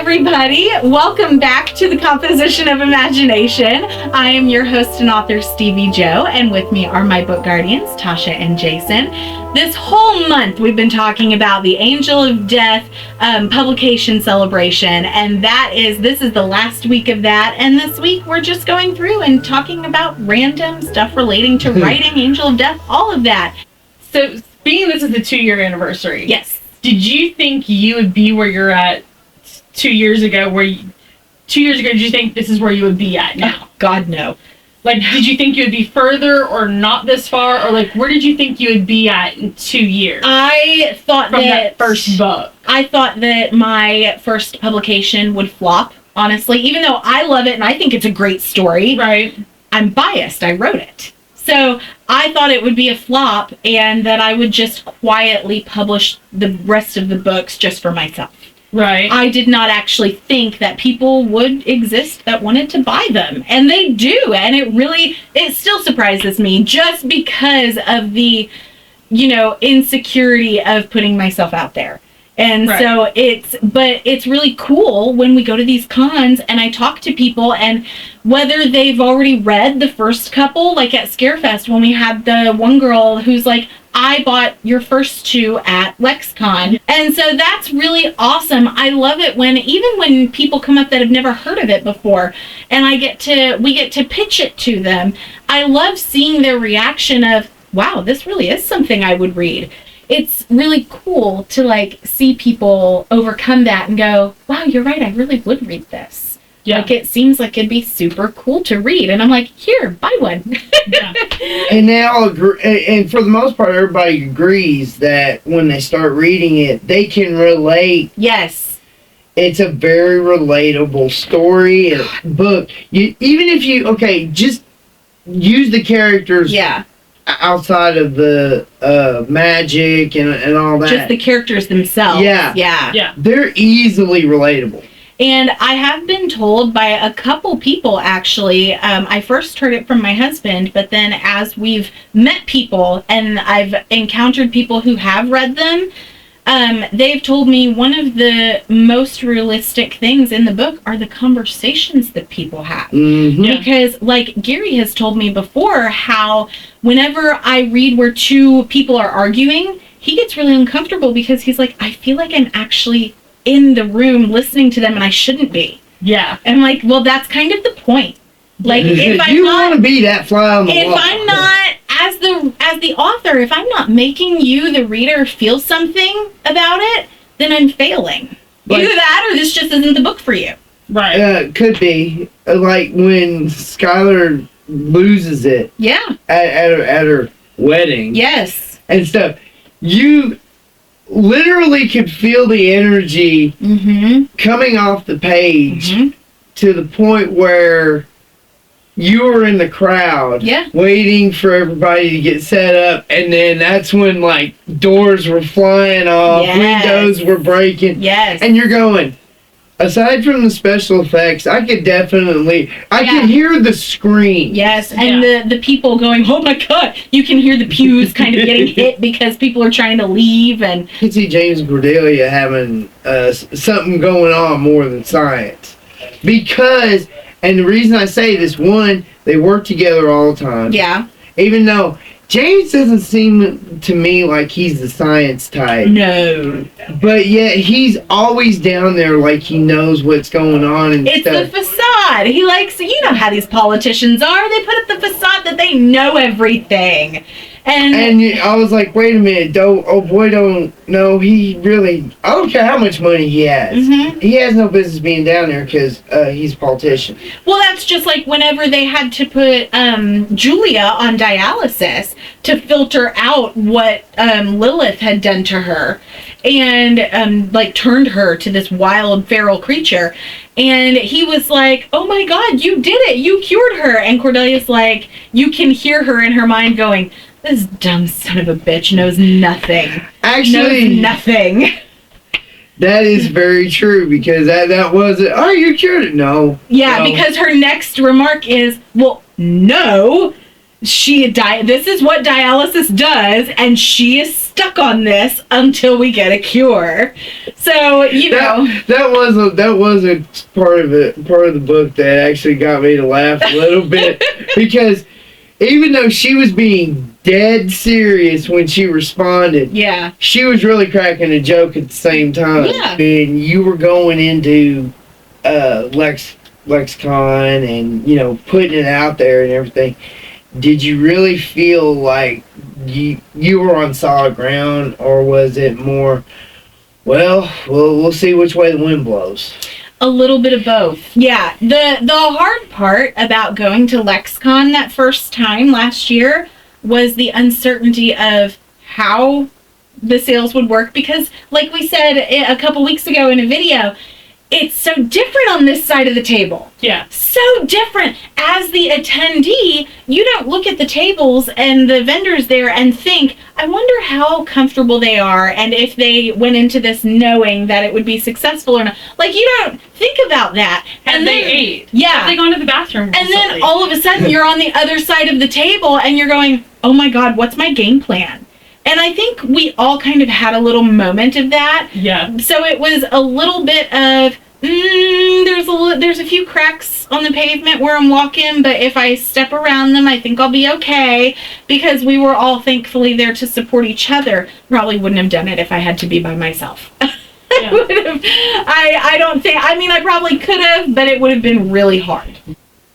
everybody. Welcome back to the Composition of Imagination. I am your host and author, Stevie Joe, and with me are my book guardians, Tasha and Jason. This whole month, we've been talking about the Angel of Death publication celebration, and this is the last week of that. And this week, we're just going through and talking about random stuff relating to writing, Angel of Death, all of that. So, being this is the 2-year anniversary. Yes. Did you think you would be where you're at 2 years ago? 2 years ago, did you think this is where you would be at now? Oh, God, no. Like, did you think you would be further or not this far? Or, like, where did you think you would be at in 2 years? I thought from that first book. I thought that my first publication would flop, honestly. Even though I love it and I think it's a great story. Right. I'm biased. I wrote it. So I thought it would be a flop and that I would just quietly publish the rest of the books just for myself. Right. I did not actually think that people would exist that wanted to buy them. And they do. And it still surprises me just because of the, insecurity of putting myself out there. And right. So it's really cool when we go to these cons and I talk to people, and whether they've already read the first couple, like at Scarefest when we had the one girl who's like, I bought your first 2 at LexCon. And so that's really awesome. I love it even when people come up that have never heard of it before and we get to pitch it to them. I love seeing their reaction of, wow, this really is something I would read. It's really cool to see people overcome that and go, wow, you're right, I really would read this. Yeah. It seems like it'd be super cool to read. And I'm like, here, buy one. Yeah. And they all agree, and for the most part, everybody agrees that when they start reading it, they can relate. Yes. It's a very relatable story and book. Just use the characters. Yeah. Outside of the magic and all that. Just the characters themselves. Yeah. They're easily relatable. And I have been told by a couple people, actually, I first heard it from my husband, but then as we've met people and I've encountered people who have read them, they've told me one of the most realistic things in the book are the conversations that people have. Mm-hmm. Yeah. Because, Gary has told me before, how whenever I read where 2 people are arguing, he gets really uncomfortable because he's like, I feel like I'm actually in the room listening to them and I shouldn't be. Yeah. And I'm like, well, that's kind of the point. If you want to be that fly on the wall. If I'm not, as the author, if I'm not making you, the reader, feel something about it, then I'm failing. Either that or this just isn't the book for you. Right. Could be. Like when Skylar loses it. Yeah. At her wedding. Yes. And stuff. You literally could feel the energy coming off the page to the point where you were in the crowd waiting for everybody to get set up, and then that's when doors were flying off, windows were breaking, and you're going, aside from the special effects, I could hear the scream. Yes, and the people going, oh my God, you can hear the pews kind of getting hit because people are trying to leave. And you can see James Cordelia having something going on more than science. Because, and the reason I say this, one, they work together all the time. Yeah. Even though James doesn't seem to me like he's the science type. No. But yet he's always down there like he knows what's going on and it's stuff. The facade. He likes, how these politicians are. They put up the facade that they know everything. And I was like, wait a minute, don't know. He really, I don't care how much money he has. Mm-hmm. He has no business being down there because he's a politician. Well, that's just like whenever they had to put Julia on dialysis to filter out what Lilith had done to her and turned her to this wild feral creature. And he was like, oh my God, you did it. You cured her. And Cordelia's like, you can hear her in her mind going, this dumb son of a bitch knows nothing. Actually, knows nothing. That is very true because that was it. Oh, you cured it? No. Yeah, because her next remark is, well, no. this is what dialysis does, and she is stuck on this until we get a cure. So, that was a part of the book that actually got me to laugh a little bit, because even though she was being dead serious when she responded, yeah, she was really cracking a joke at the same time. Yeah. And you were going into Lexicon and putting it out there and everything. Did you really feel like you were on solid ground, or was it more, well, we'll see which way the wind blows? A little bit of both. Yeah. The hard part about going to Lexicon that first time last year was the uncertainty of how the sales would work, because like we said a couple weeks ago in a video, it's so different on this side of the table. Yeah. So different. As the attendee, you don't look at the tables and the vendors there and think, I wonder how comfortable they are, and if they went into this knowing that it would be successful or not. Like, you don't think about that. And they ate. Yeah. Have they gone to the bathroom recently? And then all of a sudden you're on the other side of the table and you're going, oh my God, what's my game plan? And I think we all kind of had a little moment of that. Yeah. So it was a little bit of, there's a few cracks on the pavement where I'm walking, but if I step around them, I think I'll be okay, because we were all thankfully there to support each other. Probably wouldn't have done it if I had to be by myself. Yeah. I don't think, I probably could have, but it would have been really hard.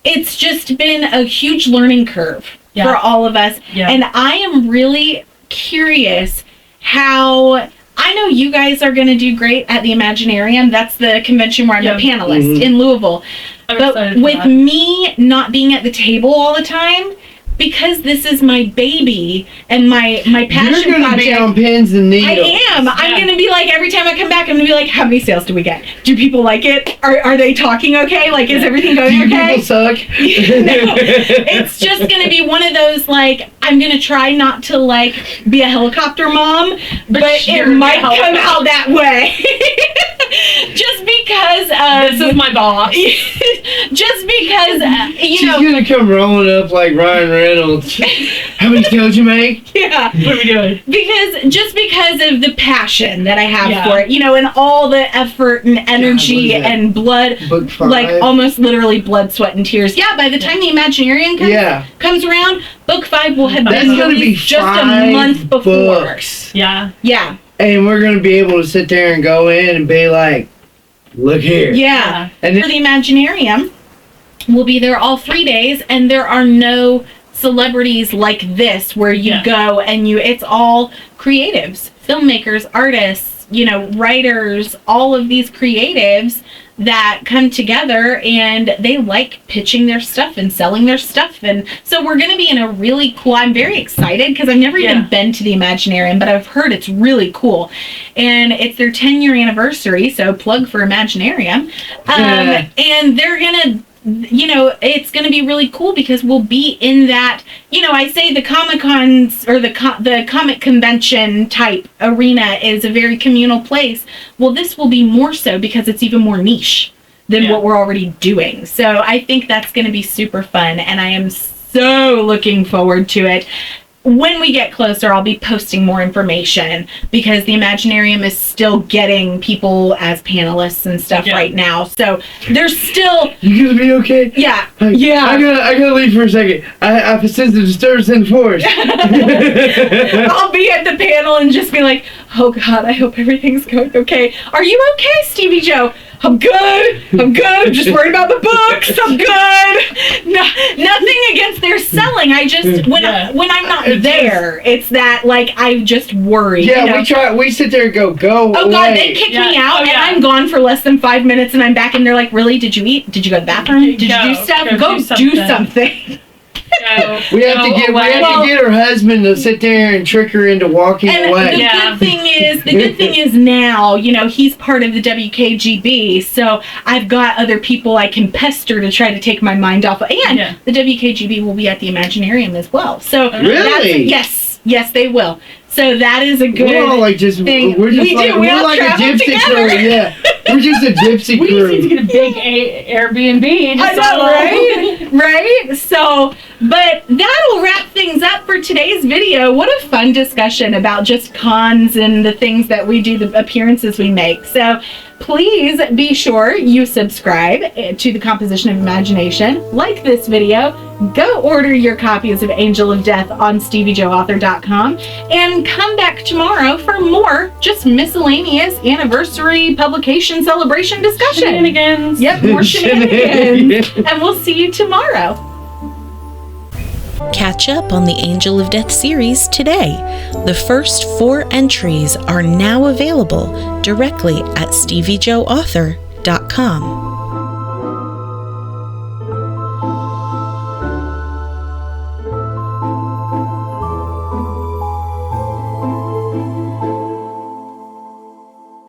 It's just been a huge learning curve for all of us. Yeah. And I am really curious how, I know you guys are going to do great at the Imaginarium. That's the convention where I'm a panelist in Louisville. But with me not being at the table all the time, because this is my baby and my passion You're going to be on pins and needles. I am. Yeah. I'm going to be like, every time I come back, I'm going to be like, how many sales do we get? Do people like it? Are they talking okay? Like, is everything going okay? People suck. No, it's just going to be one of those, like, I'm going to try not to, like, be a helicopter mom, but it might come out that way. Just because this is my boss. Just because, She's going to come rolling up like Ryan Reynolds. How many sales you make? Yeah. What are we doing? Because of the passion that I have for it, and all the effort and energy and blood, like almost literally blood, sweat, and tears. Yeah, by the time the Imaginarium comes around, book 5 will have been released just a month before. Books. Yeah. Yeah. And we're going to be able to sit there and go in and be like, look here. Yeah. And for the Imaginarium, we'll be there all 3 days, and there are no celebrities like this where you go and it's all creatives, filmmakers, artists, writers, all of these creatives that come together, and they like pitching their stuff and selling their stuff. And so we're going to be in a really cool, I'm very excited because I've never even been to the Imaginarium, but I've heard it's really cool. And it's their 10-year anniversary, so plug for Imaginarium. And they're going to, it's going to be really cool because we'll be in that, I say the Comic-Cons or the comic convention type arena is a very communal place. Well, this will be more so because it's even more niche than what we're already doing. So I think that's going to be super fun, and I am so looking forward to it. When we get closer, I'll be posting more information because the Imaginarium is still getting people as panelists and stuff right now. So there's still... You gonna be okay? Yeah. Yeah. I gotta leave for a second. I sense a disturbance in the force. I'll be at the panel and just be like, oh God, I hope everything's going okay. Are you okay, Stevie Joe? I'm good. I'm just worried about the books. I'm good. No, nothing against their selling. I just, when I'm not there, it's that, like, I just worry. Yeah, we sit there and go oh away. God, they kick me out, and I'm gone for less than 5 minutes, and I'm back, and they're like, really? Did you eat? Did you go to the bathroom? Did you do stuff? Go do something. We have to get her husband to sit there and trick her into walking away. The good thing is now, he's part of the WKGB, so I've got other people I can pester to try to take my mind off of. And the WKGB will be at the Imaginarium as well. So really? Yes, they will. So that is a good We're all like thing. We're like a gypsy crew. Yeah. We're just a gypsy crew. We just need to get a big Airbnb. I know, right? Right? So But that'll wrap things up for today's video. What a fun discussion about just cons and the things that we do, the appearances we make. So please be sure you subscribe to the Composition of Imagination, like this video, go order your copies of Angel of Death on StevieJoeAuthor.com, and come back tomorrow for more just miscellaneous anniversary publication celebration discussion. Shenanigans. Yep, more shenanigans. And we'll see you tomorrow. Catch up on the Angel of Death series today. The first 4 entries are now available directly at StevieJoeAuthor.com.